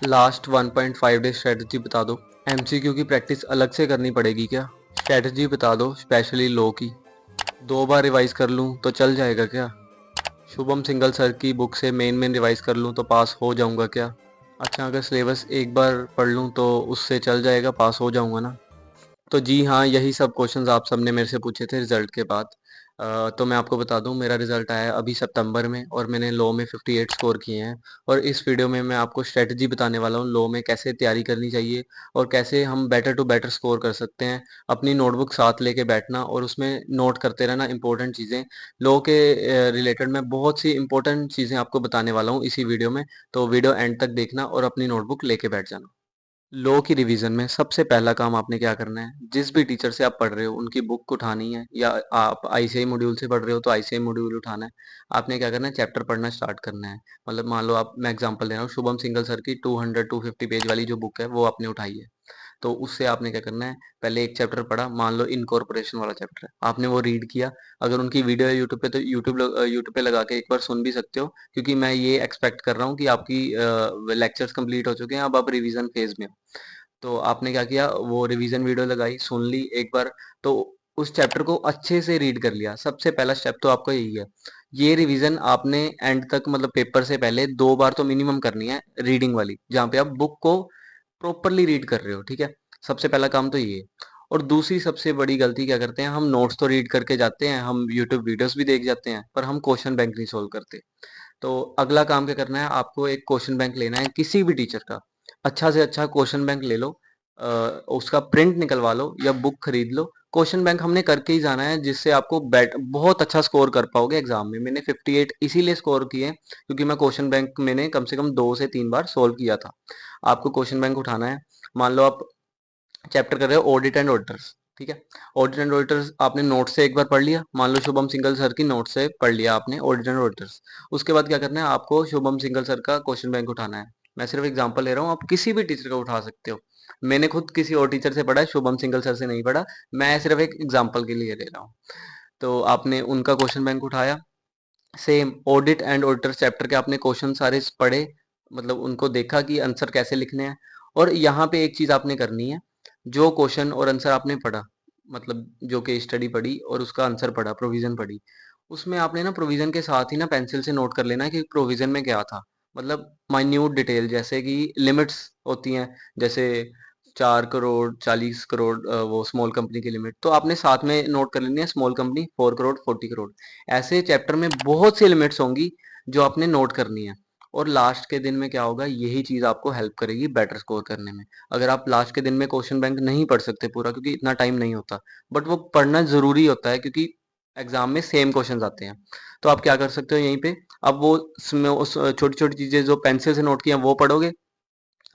Last 1.5 day strategy बता दो। MCQ की प्रैक्टिस अलग से करनी पड़ेगी क्या? स्ट्रेटजी बता दो, स्पेशली लो की। 2 बार रिवाइज कर लूँ तो चल जाएगा क्या? शुभम सिंगल सर की बुक से मेन रिवाइज कर लूँ तो पास हो जाऊंगा क्या? अच्छा, अगर सिलेबस एक बार पढ़ लूँ तो उससे चल जाएगा, पास हो जाऊंगा ना? तो जी हाँ, यही सब क्वेश्चंस आप सबने मेरे से पूछे थे रिजल्ट के बाद। तो मैं आपको बता दूं, मेरा रिजल्ट आया अभी सितंबर में और मैंने लॉ में 58 स्कोर किए हैं। और इस वीडियो में मैं आपको स्ट्रेटजी बताने वाला हूँ लॉ में कैसे तैयारी करनी चाहिए और कैसे हम बेटर टू बेटर स्कोर कर सकते हैं। अपनी नोटबुक साथ लेके बैठना और उसमें नोट करते रहना इंपॉर्टेंट चीज़ें। लॉ के रिलेटेड मैं बहुत सी इंपॉर्टेंट चीज़ें आपको बताने वाला हूँ इसी वीडियो में। तो वीडियो एंड तक देखना और अपनी नोटबुक लेके बैठ जाना। लॉ की रिवीजन में सबसे पहला काम आपने क्या करना है, जिस भी टीचर से आप पढ़ रहे हो उनकी बुक उठानी है, या आप आईसीआई मॉड्यूल से पढ़ रहे हो तो आईसीआई मॉड्यूल उठाना है। आपने क्या करना है, चैप्टर पढ़ना स्टार्ट करना है। मतलब मान लो, आप मैं एग्जांपल दे रहा हूँ, शुभम सिंगल सर की 250 पेज वाली जो बुक है वो आपने उठाई है। तो उससे आपने क्या करना है, पहले एक चैप्टर पढ़ा, मान लो इनकॉर्पोरेशन वाला चैप्टर है, आपने वो रीड किया। अगर उनकी वीडियो है यूट्यूब पे तो यूट्यूब पे लगा के एक बार सुन भी सकते हो, क्योंकि मैं ये एक्सपेक्ट कर रहा हूँ कि आपकी लेक्चर्स कंप्लीट हो चुके हैं, अब आप रिवीजन फेज में हो। तो आपने क्या किया, वो रिवीजन वीडियो लगाई, सुन ली एक बार। तो उस चैप्टर को अच्छे से रीड कर लिया। सबसे पहला स्टेप तो आपका यही है। ये रिवीजन आपने एंड तक, मतलब पेपर से पहले 2 बार तो मिनिमम करनी है, रीडिंग वाली, जहाँ पे आप बुक को प्रॉपरली रीड कर रहे हो, ठीक है। सबसे पहला काम तो ये है। और दूसरी सबसे बड़ी गलती क्या करते हैं, हम नोट्स तो रीड करके जाते हैं, हम यूट्यूब वीडियोस भी देख जाते हैं, पर हम क्वेश्चन बैंक नहीं सोल्व करते। तो अगला काम क्या करना है, आपको एक क्वेश्चन बैंक लेना है किसी भी टीचर का। अच्छा से अच्छा क्वेश्चन बैंक ले लो, उसका प्रिंट निकलवा लो या बुक खरीद लो। क्वेश्चन बैंक हमने करके ही जाना है, जिससे आपको बहुत अच्छा स्कोर कर पाओगे एग्जाम में। मैंने 58 इसीलिए स्कोर किए क्योंकि मैं क्वेश्चन बैंक मैंने कम से कम 2 से 3 बार सोल्व किया था। आपको क्वेश्चन बैंक उठाना है। मान लो आप चैप्टर कर रहे हो ऑडिट एंड ऑडिटर्स, ठीक है। ऑडिट एंड ऑडिटर्स आपने नोट से एक बार पढ़ लिया, मान लो शुभम सिंगल सर की नोट से पढ़ लिया आपने ऑडिट एंड ऑडिटर्स। उसके बाद क्या करना है, आपको शुभम सिंगल सर का क्वेश्चन बैंक उठाना है। मैं सिर्फ एग्जांपल ले रहा हूँ, आप किसी भी टीचर का उठा सकते हो। मैंने खुद किसी और टीचर से पढ़ा है, शुभम सिंगल सर से नहीं पढ़ा। मैं सिर्फ एक एग्जाम्पल के लिए ले रहा हूँ। तो आपने उनका क्वेश्चन बैंक उठाया। Same audit and auditors chapter के आपने क्वेश्चन सारे पढ़े, मतलब उनको देखा कि आंसर कैसे लिखने हैं। और यहाँ पे एक चीज आपने करनी है, जो क्वेश्चन और आंसर आपने पढ़ा, मतलब जो केस स्टडी पढ़ी और उसका आंसर पढ़ा, प्रोविजन पढ़ी, उसमें आपने ना प्रोविजन के साथ ही ना पेंसिल से नोट कर लेना है कि प्रोविजन में क्या था। मतलब माइन्यूट डिटेल, जैसे कि लिमिट्स होती हैं, जैसे 4 करोड़ 40 करोड़, वो स्मॉल कंपनी की लिमिट, तो आपने साथ में नोट कर लेनी है, स्मॉल कंपनी 4 करोड़ 40 करोड़। ऐसे चैप्टर में बहुत सी लिमिट्स होंगी जो आपने नोट करनी है। और लास्ट के दिन में क्या होगा, यही चीज आपको हेल्प करेगी बेटर स्कोर करने में। अगर आप लास्ट के दिन में क्वेश्चन बैंक नहीं पढ़ सकते पूरा, क्योंकि इतना टाइम नहीं होता, बट वो पढ़ना जरूरी होता है क्योंकि एग्जाम में सेम क्वेश्चंस आते हैं। तो आप क्या कर सकते हो यहीं पे, अब वो छोटी छोटी चीजें जो पेंसिल से नोट की हैं वो पढ़ोगे,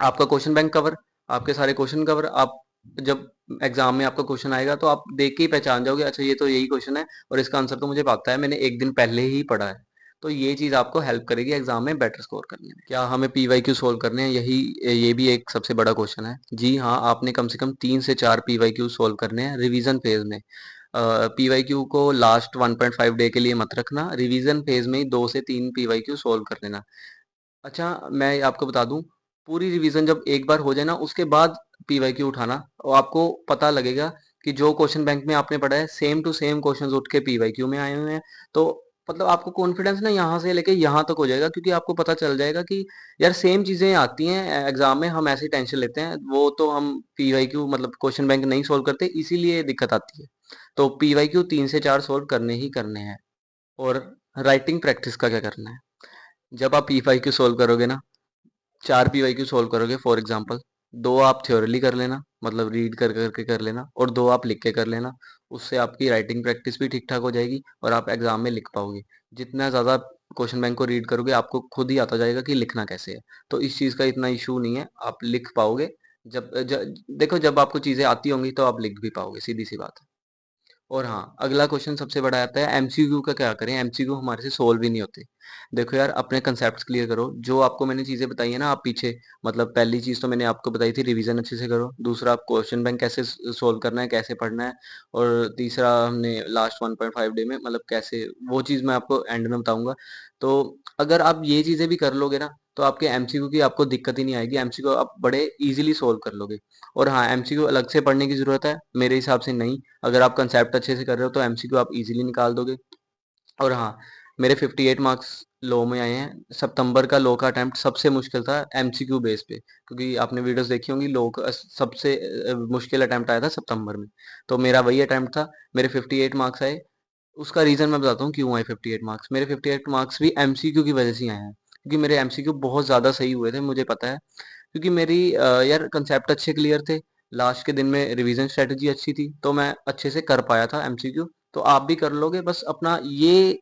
आपका क्वेश्चन बैंक कवर, आपके सारे क्वेश्चन कवर। आप जब एग्जाम में आपका क्वेश्चन आएगा तो आप देख के ही पहचान जाओगे, अच्छा ये तो यही क्वेश्चन है और इसका आंसर तो मुझे पता है, मैंने एक दिन पहले ही पढ़ा है। तो ये चीज आपको हेल्प करेगी एग्जाम में बेटर स्कोर करने में। क्या हमें पीवाईक्यू सोल्व करने हैं, यही ये भी एक सबसे बड़ा क्वेश्चन है। जी हाँ, आपने कम से कम 3 से 4 पीवाईक्यू सोल्व करने हैं रिवीजन फेज में। पीवाईक्यू को लास्ट 1.5 डे के लिए मत रखना, रिवीजन फेज में ही 2 से 3 पीवाईक्यू सोल्व कर लेना। अच्छा, मैं आपको बता दूं, पूरी रिवीजन जब एक बार हो जाए ना, उसके बाद पीवाईक्यू उठाना, और आपको पता लगेगा कि जो क्वेश्चन बैंक में आपने पढ़ा है सेम टू सेम क्वेश्चंस उठ के पीवाईक्यू में आए हुए हैं। तो मतलब आपको कॉन्फिडेंस ना यहाँ से लेके यहाँ तक हो जाएगा, क्योंकि आपको पता चल जाएगा कि यार सेम चीजें आती हैं एग्जाम में, हम ऐसी टेंशन लेते हैं, वो तो हम पीवाईक्यू मतलब क्वेश्चन बैंक नहीं सोल्व करते, इसीलिए दिक्कत आती है। तो पीवाईक्यू 3 से 4 सोल्व करने ही करने हैं। और राइटिंग प्रैक्टिस का क्या करना है, जब आप पीवाईक्यू सोल्व करोगे ना, 4 पीवाईक्यू सोल्व करोगे फॉर एग्जांपल, 2 आप थ्योरली कर लेना, मतलब रीड कर करके कर लेना, और 2 आप लिख के कर लेना। उससे आपकी राइटिंग प्रैक्टिस भी ठीक ठाक हो जाएगी और आप एग्जाम में लिख पाओगे। जितना ज़्यादा क्वेश्चन बैंक को रीड करोगे, आपको खुद ही आता जाएगा कि लिखना कैसे है। तो इस चीज़ का इतना इशू नहीं है, आप लिख पाओगे। देखो, जब आपको चीज़ें आती होंगी तो आप लिख भी पाओगे, सीधी सी बात है। और हाँ, अगला क्वेश्चन सबसे बड़ा आता है एमसीक्यू का। क्या करें, एमसीक्यू हमारे से सोल्व ही नहीं होते। देखो यार, अपने कंसेप्ट क्लियर करो, जो आपको मैंने चीजें बताई है ना आप पीछे, मतलब पहली चीज तो मैंने आपको बताई थी, रिवीजन अच्छे से करो। दूसरा, आप क्वेश्चन बैंक कैसे सोल्व करना है, कैसे पढ़ना है। और तीसरा, हमने लास्ट 1.5 डे में मतलब कैसे, वो चीज मैं आपको एंड में बताऊंगा। तो अगर आप ये चीजें भी कर लोगे ना, तो आपके एमसीक्यू की आपको दिक्कत ही नहीं आएगी, एमसीक्यू आप बड़े इजीली सोल्व कर लोगे। और हाँ, एमसीक्यू अलग से पढ़ने की ज़रूरत है मेरे हिसाब से नहीं, अगर आप कंसेप्ट अच्छे से कर रहे हो तो एमसीक्यू आप इजीली निकाल दोगे। और हाँ, मेरे 58 मार्क्स लॉ में आए हैं। सितंबर का लॉ का अटेम्प्ट सबसे मुश्किल था एमसीक्यू बेस पे, क्योंकि आपने वीडियोस देखी होंगी, लॉ का सबसे मुश्किल अटेम्प्ट आया था सितंबर में। तो मेरा वही अटेम्प्ट था, मेरे 58 मार्क्स आए। उसका रीज़न मैं बताता हूँ क्यों आए 58 मार्क्स। मेरे 58 मार्क्स भी एमसीक्यू की वजह से ही आए हैं, क्योंकि मेरे एमसीक्यू बहुत ज़्यादा सही हुए थे, मुझे पता है। क्योंकि मेरी यार कंसेप्ट अच्छे क्लियर थे, लास्ट के दिन में रिवीजन स्ट्रेटजी अच्छी थी, तो मैं अच्छे से कर पाया था एमसीक्यू। तो आप भी कर लोगे, बस अपना ये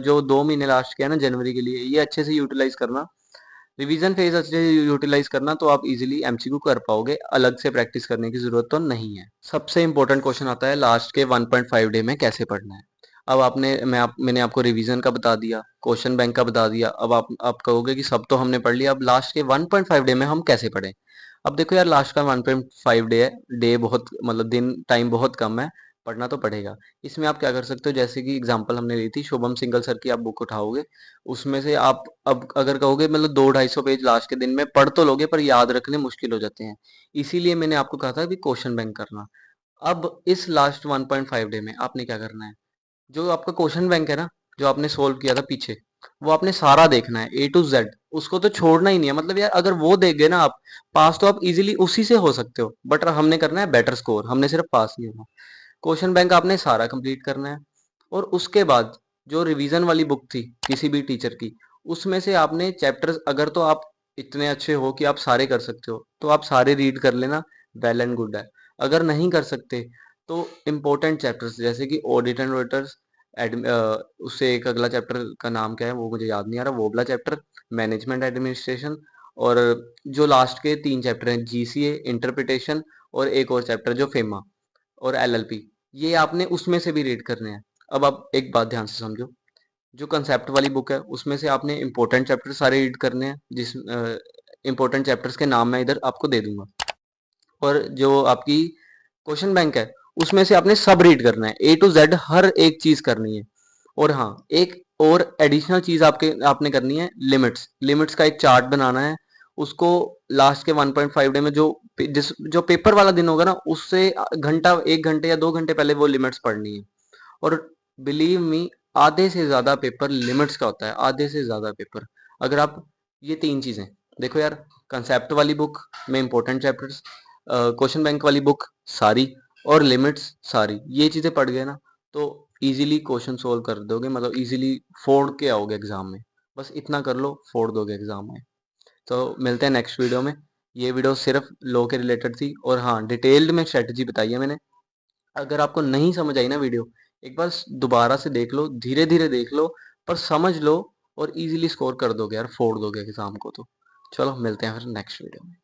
जो 2 महीने लास्ट के है ना जनवरी के लिए, ये अच्छे से यूटिलाइज करना, रिवीजन फेज अच्छे से यूटिलाइज करना, तो आप इजीली एमसीक्यू कर पाओगे, अलग से प्रैक्टिस करने की जरूरत तो नहीं है। सबसे इंपॉर्टेंट क्वेश्चन आता है लास्ट के 1.5 डे में कैसे पढ़ना है। अब मैंने आपको रिवीजन का बता दिया, क्वेश्चन बैंक का बता दिया, अब आप कहोगे कि सब तो हमने पढ़ लिया, अब लास्ट के 1.5 डे में हम कैसे पढ़ें। अब देखो यार, लास्ट का 1.5 डे है, डे बहुत मतलब दिन टाइम बहुत कम है, पढ़ना तो पड़ेगा। इसमें आप क्या कर सकते हो, जैसे कि एग्जांपल हमने ली थी शुभम सिंगल सर की, आप बुक उठाओगे, उसमें से आप अब अगर कहोगे मतलब 200-250 पेज लास्ट के दिन में पढ़ तो लोगे, पर याद रखने मुश्किल हो जाते हैं। इसीलिए मैंने आपको कहा था कि क्वेश्चन बैंक करना। अब इस लास्ट 1.5 डे में आपने क्या करना है, जो आपका क्वेश्चन बैंक है ना, जो आपने सोल्व किया था पीछे, वो आपने सारा देखना है A to Z, उसको तो छोड़ना ही नहीं है। मतलब यार, अगर वो देख गए ना आप, पास तो आप इजीली उसी से हो सकते हो, बट हमने करना है बेटर स्कोर, हमने सिर्फ पास नहीं होना। क्वेश्चन बैंक आपने सारा कंप्लीट करना है। और उसके बाद जो रिवीजन वाली बुक थी किसी भी टीचर की, उसमें से आपने चैप्टर्स, अगर तो आप इतने अच्छे हो कि आप सारे कर सकते हो, तो आप सारे रीड कर लेना, वेल एंड गुड है। अगर नहीं कर सकते तो इम्पोर्टेंट चैप्टर्स जैसे कि ऑडिट एंड ऑडिटर्स, उससे एक अगला चैप्टर का नाम क्या है वो मुझे याद नहीं आ रहा, वो वाला चैप्टर, मैनेजमेंट एडमिनिस्ट्रेशन, और जो लास्ट के 3 चैप्टर हैं, जीसीए, इंटरप्रिटेशन, और एक और चैप्टर जो फेमा और एलएलपी, ये आपने उसमें से भी रीड करने हैं। अब आप एक बात ध्यान से समझो, जो कंसेप्ट वाली बुक है उसमें से आपने इंपॉर्टेंट चैप्टर सारे रीड करने हैं, जिस इंपॉर्टेंट चैप्टर्स के नाम मैं इधर आपको दे दूंगा। और जो आपकी क्वेश्चन बैंक है, उसमें से आपने सब रीड करना है, A to Z हर एक चीज करनी है। और हाँ, एक और एडिशनल चीज आपने करनी है, लिमिट्स। लिमिट्स का एक चार्ट बनाना है, उसको लास्ट के 1.5 डे में जो पेपर वाला दिन होगा ना, उससे घंटा 1 घंटे या 2 घंटे पहले वो लिमिट्स पढ़नी है। और बिलीव मी, आधे से ज्यादा पेपर लिमिट्स का होता है, आधे से ज्यादा पेपर। अगर आप ये 3 चीजें देखो यार, कंसेप्ट वाली बुक में इंपॉर्टेंट चैप्टर्स, क्वेश्चन बैंक वाली बुक सारी, और लिमिट्स सारी, ये चीजें पढ़ गए ना, तो इजीली क्वेश्चन सोल्व कर दोगे, मतलब इजीली फोड़ के आओगे एग्जाम में। बस इतना कर लो, फोड़ दोगे एग्जाम में। तो मिलते हैं नेक्स्ट वीडियो में। ये वीडियो सिर्फ लॉ के रिलेटेड थी, और हाँ, डिटेल्ड में स्ट्रेटजी बताई है मैंने। अगर आपको नहीं समझ आई ना वीडियो, एक बार दोबारा से देख लो, धीरे धीरे देख लो, पर समझ लो, और इजीली स्कोर कर दोगे यार, फोड़ दोगे एग्जाम को। तो चलो मिलते हैं फिर नेक्स्ट वीडियो में।